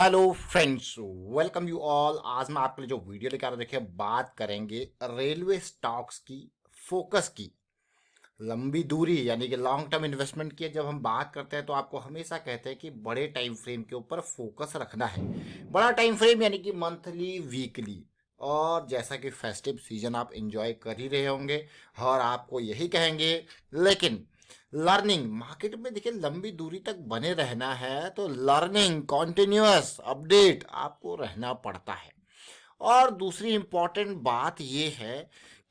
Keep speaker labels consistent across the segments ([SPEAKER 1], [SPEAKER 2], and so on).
[SPEAKER 1] Hello friends, welcome you all. आज मैं आपके लिए जो वीडियो लेकर आ रहा हूं, देखिए बात करेंगे रेलवे स्टॉक्स की, फोकस की। लंबी दूरी यानी कि लॉन्ग टर्म इन्वेस्टमेंट की जब हम बात करते हैं तो आपको हमेशा कहते हैं कि बड़े टाइम फ्रेम के ऊपर फोकस रखना है। बड़ा टाइम फ्रेम यानी कि मंथली, वीकली। और जैसा कि फेस्टिव सीजन आप एंजॉय कर ही रहे होंगे और आपको यही कहेंगे, लेकिन लर्निंग मार्केट में देखिए लंबी दूरी तक बने रहना है तो लर्निंग, कॉन्टिन्यूअस अपडेट आपको रहना पड़ता है। और दूसरी इंपॉर्टेंट बात यह है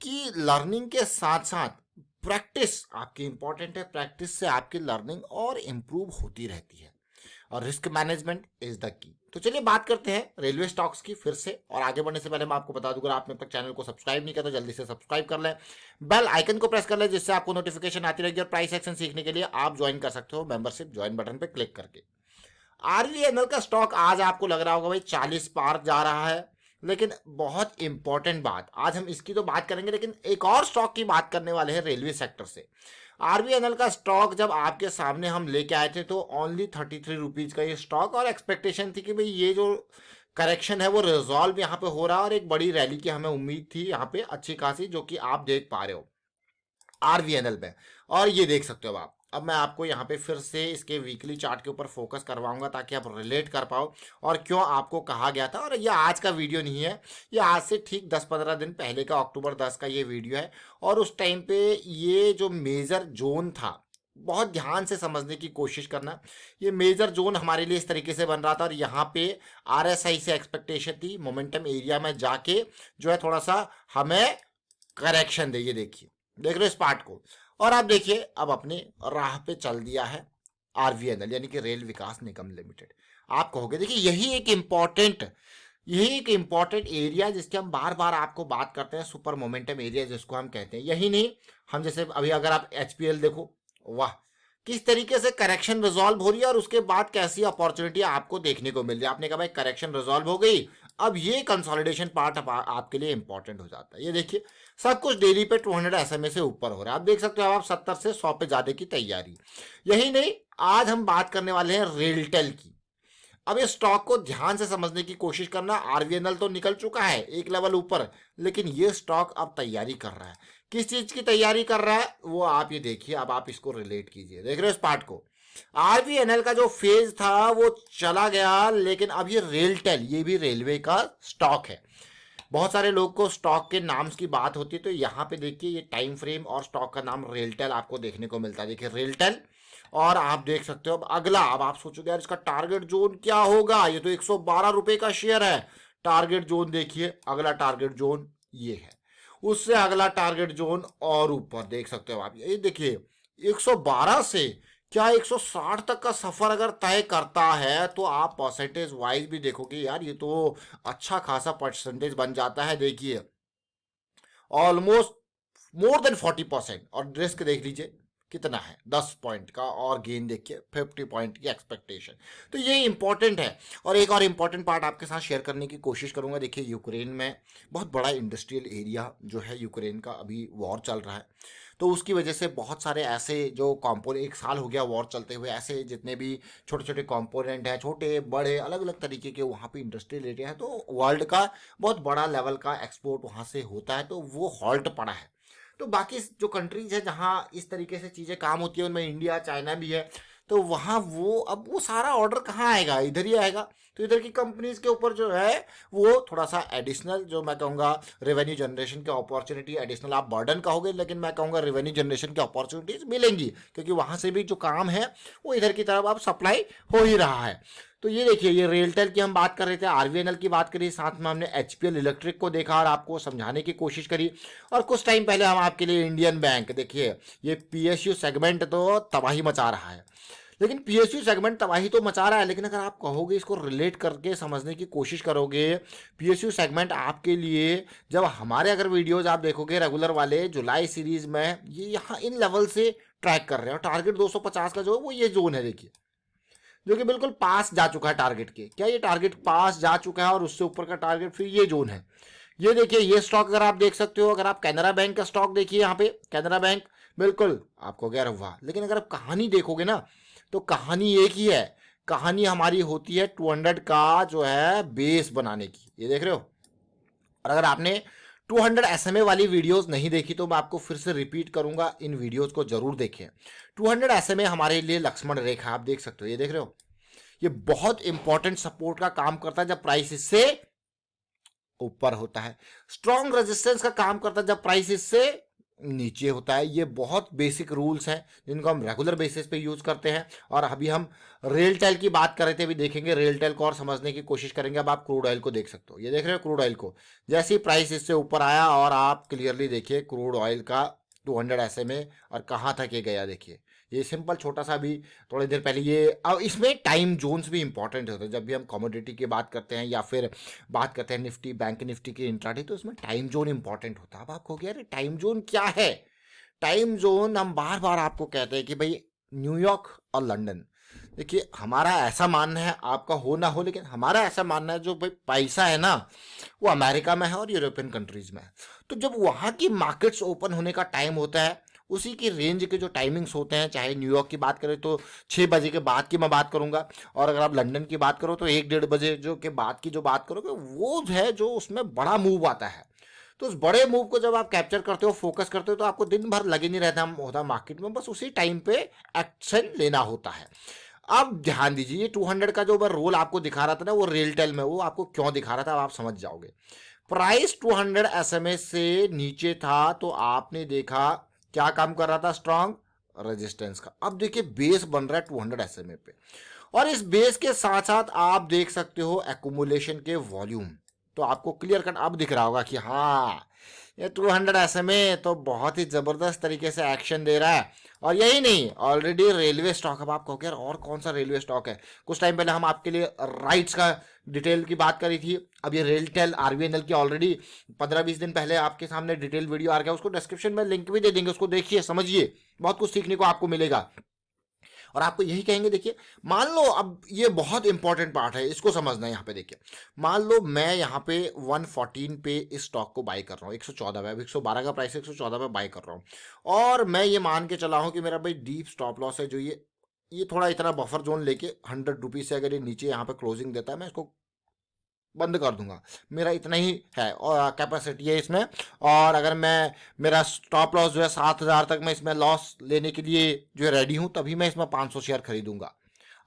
[SPEAKER 1] कि लर्निंग के साथ साथ प्रैक्टिस आपकी इंपॉर्टेंट है। प्रैक्टिस से आपकी लर्निंग और इम्प्रूव होती रहती है और risk management is the key. तो चलिए बात करते हैं रेलवे स्टॉक्स की फिर से। और आगे बढ़ने से पहले मैं आपको बता दूं, अगर आपने अब तक चैनल को सब्सक्राइब नहीं किया तो जल्दी से सब्सक्राइब कर लें, बेल आइकन को प्रेस कर लें जिससे आपको नोटिफिकेशन आती रहेगी। और प्राइस एक्शन सीखने के लिए आप ज्वाइन कर सकते हो मेंबरशिप ज्वाइन बटन पर क्लिक करके। आरवीएनएल का स्टॉक आज आपको लग रहा होगा भाई 40 पार जा रहा है, लेकिन बहुत इंपॉर्टेंट बात, आज हम इसकी तो बात करेंगे लेकिन एक और स्टॉक की बात करने वाले हैं रेलवे सेक्टर से। आरबीएनएल का स्टॉक जब आपके सामने हम लेके आए थे तो ओनली 33 रुपीज का ये स्टॉक, और एक्सपेक्टेशन थी कि भाई ये जो करेक्शन है वो रिजॉल्व यहाँ पे हो रहा है और एक बड़ी रैली की हमें उम्मीद थी यहाँ पे अच्छी खासी, जो कि आप देख पा रहे हो आरवीएनएल में। और ये देख सकते हो आप। अब मैं आपको यहाँ पे फिर से इसके वीकली चार्ट के ऊपर फोकस करवाऊंगा ताकि आप रिलेट कर पाओ और क्यों आपको कहा गया था। और ये आज का वीडियो नहीं है, ये आज से ठीक 10-15 दिन पहले का अक्टूबर 10 का ये वीडियो है। और उस टाइम पे ये जो मेजर जोन था, बहुत ध्यान से समझने की कोशिश करना। ये मेजर जोन हमारे लिए इस तरीके से बन रहा था और यहाँ पे आरएसआई से एक्सपेक्टेशन थी मोमेंटम एरिया में जाके जो है थोड़ा सा हमें करेक्शन दे। ये देखिए, देख रहे हो इस पार्ट को। और आप देखिए अब अपने राह पे चल दिया है आरवीएनएल यानी कि रेल विकास निगम लिमिटेड। आप कहोगे देखिए यही एक इंपॉर्टेंट एरिया जिसके हम बार बार आपको बात करते हैं, सुपर मोमेंटम एरिया जिसको हम कहते हैं। यही नहीं, हम जैसे अभी अगर आप एचपीएल देखो, वाह किस तरीके से करेक्शन रिजॉल्व हो रही है और उसके बाद कैसी अपॉर्चुनिटी आपको देखने को मिल रही है। आपने कहा भाई करेक्शन रिजॉल्व हो गई, अब ये कंसोलिडेशन पार्ट आपके लिए इंपॉर्टेंट हो जाता है। ये देखिए सब कुछ डेली पे 200 एसएमए से ऊपर हो रहा है। आप देख सकते हो आप 70 से 100 पे जाने की तैयारी। यही नहीं, आज हम बात करने वाले हैं रेलटेल की। अब इस स्टॉक को ध्यान से समझने की कोशिश करना। आरवीएनएल तो निकल चुका है एक लेवल ऊपर, लेकिन ये स्टॉक अब तैयारी कर रहा है। किस चीज की तैयारी कर रहा है वो आप ये देखिए। अब आप इसको रिलेट कीजिए, देख रहे हो इस पार्ट को। आरवीएनएल का जो फेज था वो चला गया, लेकिन अब ये रेलटेल, ये भी रेलवे का स्टॉक है। बहुत सारे लोग को स्टॉक के नाम की बात होती है तो यहाँ पे देखिए ये टाइम फ्रेम और स्टॉक का नाम रेलटेल आपको देखने को मिलता है। देखिए रेलटेल, और आप देख सकते हो अब अगला। अब आप सोचोगे यार इसका टारगेट जोन क्या होगा, ये तो 112 रुपए का शेयर है। टारगेट जोन देखिए, अगला टारगेट जोन ये है, उससे अगला टारगेट जोन और ऊपर देख सकते हो आप। ये देखिए 112 से क्या 160 तक का सफर अगर तय करता है तो आप परसेंटेज वाइज भी देखोगे यार ये तो अच्छा खासा परसेंटेज बन जाता है। देखिए ऑलमोस्ट मोर देन 40%। और रिस्क देख लीजिए कितना है, 10 पॉइंट का, और गेन देखिए 50 पॉइंट की एक्सपेक्टेशन। तो ये इंपॉर्टेंट है। और एक और इंपॉर्टेंट पार्ट आपके साथ शेयर करने की कोशिश करूंगा। देखिए यूक्रेन में बहुत बड़ा इंडस्ट्रियल एरिया जो है, यूक्रेन का अभी वॉर चल रहा है, तो उसकी वजह से बहुत सारे ऐसे जो कॉम्पोनेंट, 1 साल हो गया वॉर चलते हुए, ऐसे जितने भी छोटे छोटे कॉम्पोनेंट हैं, छोटे बड़े अलग अलग तरीके के वहाँ पे इंडस्ट्रियल एरिया है, तो वर्ल्ड का बहुत बड़ा लेवल का एक्सपोर्ट वहाँ से होता है, तो वो हॉल्ट पड़ा है। तो बाकी जो कंट्रीज है जहाँ इस तरीके से चीज़ें काम होती है उनमें इंडिया, चाइना भी है, तो वहाँ वो अब वो सारा ऑर्डर कहाँ आएगा, इधर ही आएगा। तो इधर की कंपनीज के ऊपर जो है वो थोड़ा सा एडिशनल, जो मैं कहूँगा रेवेन्यू जनरेशन की अपॉर्चुनिटी, एडिशनल आप बर्डन कहोगे लेकिन मैं कहूँगा रेवेन्यू जनरेशन की अपॉर्चुनिटीज मिलेंगी, क्योंकि वहाँ से भी जो काम है वो इधर की तरफ अब सप्लाई हो ही रहा है। तो ये देखिए, ये रेलटेल की हम बात कर रहे थे, आरवीएनएल की बात करी, साथ में हमने एचपीएल इलेक्ट्रिक को देखा और आपको समझाने की कोशिश करी। और कुछ टाइम पहले हम आपके लिए इंडियन बैंक, देखिए ये पीएसयू सेगमेंट तो तबाही मचा रहा है। लेकिन पीएसयू सेगमेंट तबाही तो मचा रहा है, लेकिन अगर आप कहोगे इसको रिलेट करके समझने की कोशिश करोगे, पीएसयू सेगमेंट आपके लिए, जब हमारे अगर वीडियोज आप देखोगे रेगुलर वाले जुलाई सीरीज में, ये यहाँ इन लेवल से ट्रैक कर रहे हैं। और टारगेट 250 का जो है वो ये जोन है, देखिए जो कि बिल्कुल पास जा चुका है टारगेट के। क्या ये टारगेट पास जा चुका है और उससे ऊपर का टारगेट फिर ये जोन है। ये देखिए ये स्टॉक अगर आप देख सकते हो, अगर आप कैनरा बैंक का स्टॉक देखिए, यहाँ पे कैनरा बैंक बिल्कुल आपको गैर हुआ, लेकिन अगर आप कहानी देखोगे ना तो कहानी एक ही है। कहानी हमारी होती है 200 का जो है बेस बनाने की, ये देख रहे हो। और अगर आपने 200 SMA वाली वीडियोस नहीं देखी तो मैं आपको फिर से रिपीट करूंगा, इन वीडियोस को जरूर देखें। 200 SMA हमारे लिए लक्ष्मण रेखा आप देख सकते हो, ये देख रहे हो। ये बहुत इंपॉर्टेंट सपोर्ट का काम करता है जब प्राइस इससे ऊपर होता है, स्ट्रॉन्ग रेजिस्टेंस का काम करता है जब प्राइस इससे नीचे होता है। ये बहुत बेसिक रूल्स हैं जिनको हम रेगुलर बेसिस पे यूज करते हैं। और अभी हम रेल टेल की बात कर रहे थे, अभी देखेंगे रेल टेल को और समझने की कोशिश करेंगे। अब आप क्रूड ऑयल को देख सकते हो, ये देख रहे हो क्रूड ऑयल को, जैसे ही प्राइस इससे ऊपर आया और आप क्लियरली देखिए क्रूड ऑयल का 200 SMA और कहाँ तक ये गया, देखिए ये सिंपल छोटा सा भी थोड़ी देर पहले ये। अब इसमें टाइम जोन्स भी इंपॉर्टेंट होते हैं जब भी हम कमोडिटी की बात करते हैं या फिर बात करते हैं निफ्टी बैंक निफ्टी की इंट्राडे, तो इसमें टाइम जोन इंपॉर्टेंट होता है। अब आपको क्या, अरे टाइम जोन क्या है? टाइम जोन हम बार बार आपको कहते हैं कि भाई न्यूयॉर्क और लंदन, देखिए हमारा ऐसा मानना है, आपका हो ना हो, लेकिन हमारा ऐसा मानना है जो भाई पैसा है ना वो अमेरिका में है और यूरोपियन कंट्रीज में है। तो जब वहाँ की मार्केट्स ओपन होने का टाइम होता है, उसी की रेंज के जो टाइमिंग्स होते हैं, चाहे न्यूयॉर्क की बात करें तो 6 बजे के बाद की मैं बात करूंगा, और अगर आप लंदन की बात करो तो 1-1:30 बजे जो के बाद की जो बात करोगे, वो है जो उसमें बड़ा मूव आता है। तो उस बड़े मूव को जब आप कैप्चर करते हो, फोकस करते हो, तो आपको दिन भर लगे नहीं रहता होता मार्केट में, बस उसी टाइम पे एक्शन लेना होता है। अब ध्यान दीजिए, 200 का जो मैं रोल आपको दिखा रहा था ना वो रेल टेल में, वो आपको क्यों दिखा रहा था आप समझ जाओगे। प्राइस 200 SMA से नीचे था तो आपने देखा क्या काम कर रहा था, स्ट्रॉन्ग रेजिस्टेंस का। अब देखिए बेस बन रहा है 200 SMA पे, और इस बेस के साथ साथ आप देख सकते हो एक्यूमुलेशन के वॉल्यूम। तो आपको क्लियर कट अब दिख रहा होगा कि हाँ ये 200 SMA तो बहुत ही जबरदस्त तरीके से एक्शन दे रहा है। और यही नहीं, ऑलरेडी रेलवे स्टॉक, अब आप कहोगे यार और कौन सा रेलवे स्टॉक है, कुछ टाइम पहले हम आपके लिए राइट्स का डिटेल की बात करी थी। अब ये रेल टेल RVNL की ऑलरेडी 15-20 दिन पहले आपके सामने डिटेल वीडियो आ गया, उसको डिस्क्रिप्शन में लिंक भी दे देंगे, उसको देखिए समझिए, बहुत कुछ सीखने को आपको मिलेगा। और आपको यही कहेंगे, देखिए मान लो, अब ये बहुत इंपॉर्टेंट पार्ट है, इसको समझना है। यहाँ पे देखिए, मान लो मैं यहाँ पे 114 पे इस स्टॉक को बाई कर रहा हूँ, 114 पे, 112 का प्राइस है, 114 पे बाई कर रहा हूँ, और मैं ये मान के चला हूँ कि मेरा भाई डीप स्टॉप लॉस है जो ये थोड़ा इतना बफर जोन लेके 100 रुपीज से अगर ये नीचे यहाँ पे क्लोजिंग देता है, मैं इसको बंद कर दूंगा। मेरा इतना ही है और कैपेसिटी है इसमें। और अगर मैं, मेरा स्टॉप लॉस जो है 7,000 तक मैं इसमें लॉस लेने के लिए जो है रेडी हूं, तभी मैं इसमें 500 शेयर खरीदूंगा,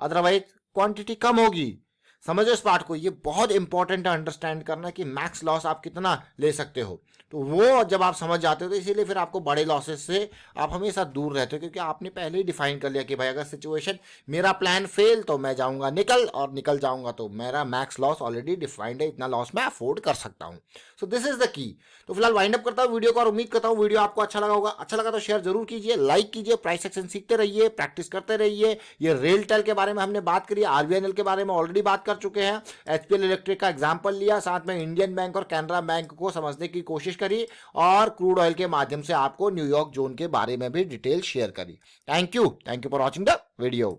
[SPEAKER 1] अदरवाइज क्वांटिटी कम होगी। समझो इस पार्ट को, ये बहुत इंपॉर्टेंट है अंडरस्टैंड करना कि मैक्स लॉस आप कितना ले सकते हो। तो वो जब आप समझ जाते हो तो इसीलिए फिर आपको बड़े लॉसेस से आप हमेशा दूर रहते हो, क्योंकि आपने पहले ही डिफाइन कर लिया कि भाई अगर सिचुएशन, मेरा प्लान फेल तो मैं जाऊंगा निकल, और निकल जाऊंगा तो मेरा मैक्स लॉस ऑलरेडी डिफाइंड है, इतना लॉस मैं अफोर्ड कर सकता हूं। So this is the key. तो फिलहाल वाइंड अप करता हूं वीडियो को, और उम्मीद करता हूं वीडियो आपको अच्छा लगा होगा। अच्छा लगा तो शेयर जरूर कीजिए, लाइक कीजिए, प्राइस एक्शन सीखते रहिए, प्रैक्टिस करते रहिए। ये रेल टेल के बारे में हमने बात करी, RVNL के बारे में ऑलरेडी बात कर चुके हैं, HPL इलेक्ट्रिक का एग्जांपल लिया, साथ में इंडियन बैंक और कैनरा बैंक को समझने की कोशिश करी, और क्रूड ऑयल के माध्यम से आपको न्यूयॉर्क जोन के बारे में भी डिटेल शेयर करी। Thank you for watching the video.